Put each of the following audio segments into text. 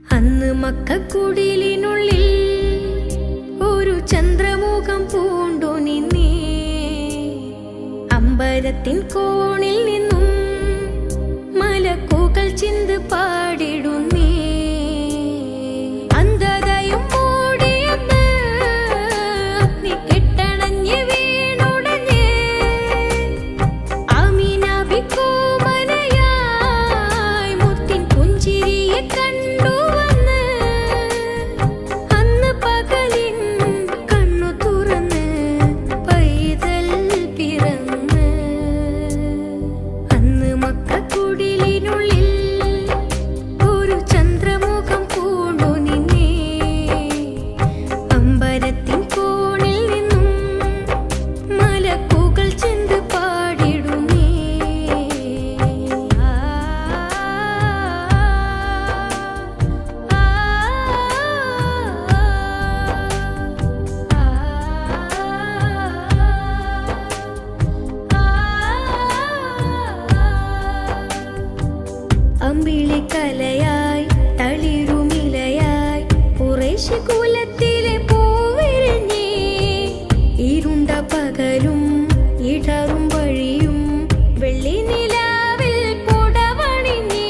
അന്ന് മക്കക്കുടിലിനുള്ളിൽ ഒരു ചന്ദ്രമുഖം പൂണ്ടു നിന്നേ. അമ്പരത്തിൻ കോണിൽ നിന്നും മലക്കുകൾ ചിന്ത് പാടിടുന്നേ. അന്ധതയും മൂടിയെന്ന് അഗ്നി കെട്ടണഞ്ഞ് വീണുടഞ്ഞ് ആമിന ബിക്കോമനയായി മുത്തിൻ പുഞ്ചിരിയെ കണ്ടു വന്ന്. അന്ന് പകലിൻ കണ്ണു തുറന്ന് പൈതൽ പിറന്ന്. അന്ന് മക്കക്കുടിലിനുള്ളിൽ ഒരു ചന്ദ്രമുഖം പൂണ്ടു നിന്നേ. അമ്പരത്തിൻ കോണിൽ നിന്നും മലക്കുകൾ ചിന്ത് പാടിടുന്നേ. അമ്പിളിക്കലയായി തളിരുമിലയായി ഖുറൈശ് കുലത്തിലെ പൂവിരിഞ്ഞേ. ഇരുണ്ട പകലും ഇടറും വഴിയും വെള്ളി നിലാവിൽ പുടവണിഞ്ഞേ.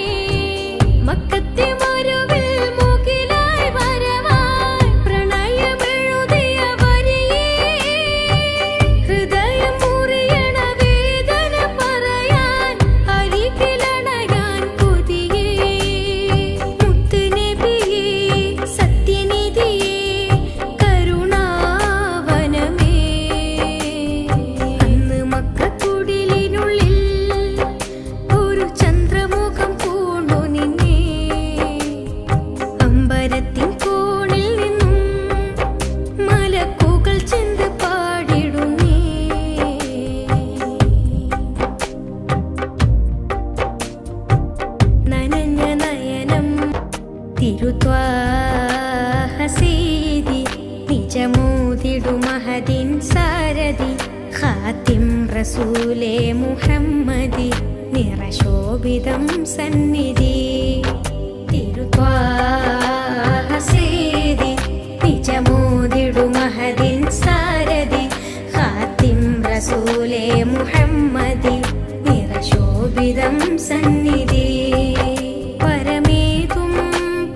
മക്കത്തെ മരുവിൽ മുകിലായി വരവായി പ്രണയമെഴുതിയ വരിയേ. ഹൃദയം മുറിയണ വേദന പറയാൻ അരികിലണയാൻ കൊതിയേ. മുത്ത് നബിയേ സത്യനിധിയേ കരുണാവനമേ. അന്ന് മക്കക്കുടിലിനുള്ളിൽ ഒരു ചന്ദ്രമുഖം പൂണ്ടു നിന്നേ. അമ്പരത്തിൻ കോണിൽ നിന്നും മലക്കുകൾ ചിന്ത് പാടിടുന്നേ. നനഞ്ഞ നയനം തിരുത്വാഹ സീതി നിജമോതിടു മഹദിൻ സാരഥി ഖാത്തിം റസൂലേ മുഹമ്മദി നിറശോഭിതം സന്നിധി. തിരുത്വാഹ സീതി നിജമോതിടു മഹദിൻ സാരഥി ഖാത്തിം റസൂലേ മുഹമ്മദി നിറശോഭിതം സന്നിധി. പരമേതും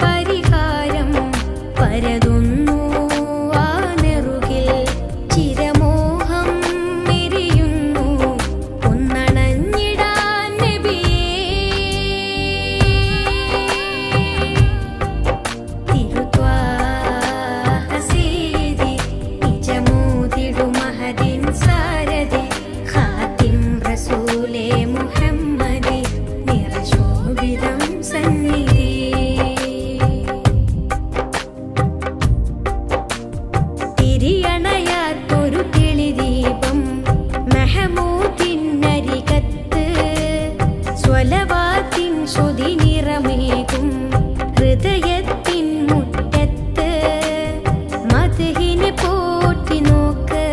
പരിഹാരം പരതുന്നു ആ നെറുകിൽ. ചിരമോഹം എരിയുന്നു ഒന്നണഞ്ഞിടാൻ നബിയേ. തിരുത്വാഹ സീതി നിജമോതിടു മഹദിൻ സാരഥി ഖാത്തിം റസൂലേ മുഹമ്മദി നിറശോഭിതം സന്നിധി. തിരിയണയാത്തൊരു കിളിദീപം മെഹമൂദിനരികത്ത് സ്വലവാത്തിൻ ശ്രുതി നിറമേകും ഹൃദയത്തിൻ മുറ്റത്ത്. മദ്ഹിനെ പോറ്റി നോക്ക്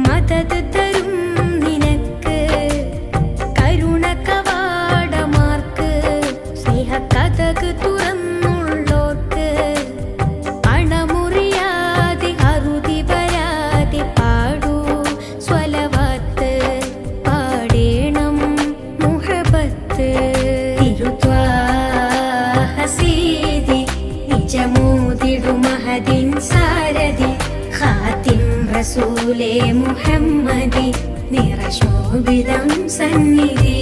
മദത് തരും നിനക്ക്. കരുണ കവാടമാർക്ക് സ്നേഹക്കഥക് തുറന്നുള്ളോർക്ക്. അണമുറിയാതെ അറുതി വരാതെ പാടൂ സ്വലവാത്ത്. പാടേണം മുഹബത്ത്. തിരുത്വാഹ സീതി നിജമോതിടു മഹദിൻ സാരഥി ഖാത്തിം റസൂലേ മുഹമ്മദി നിറശോഭിതം സന്നിധി.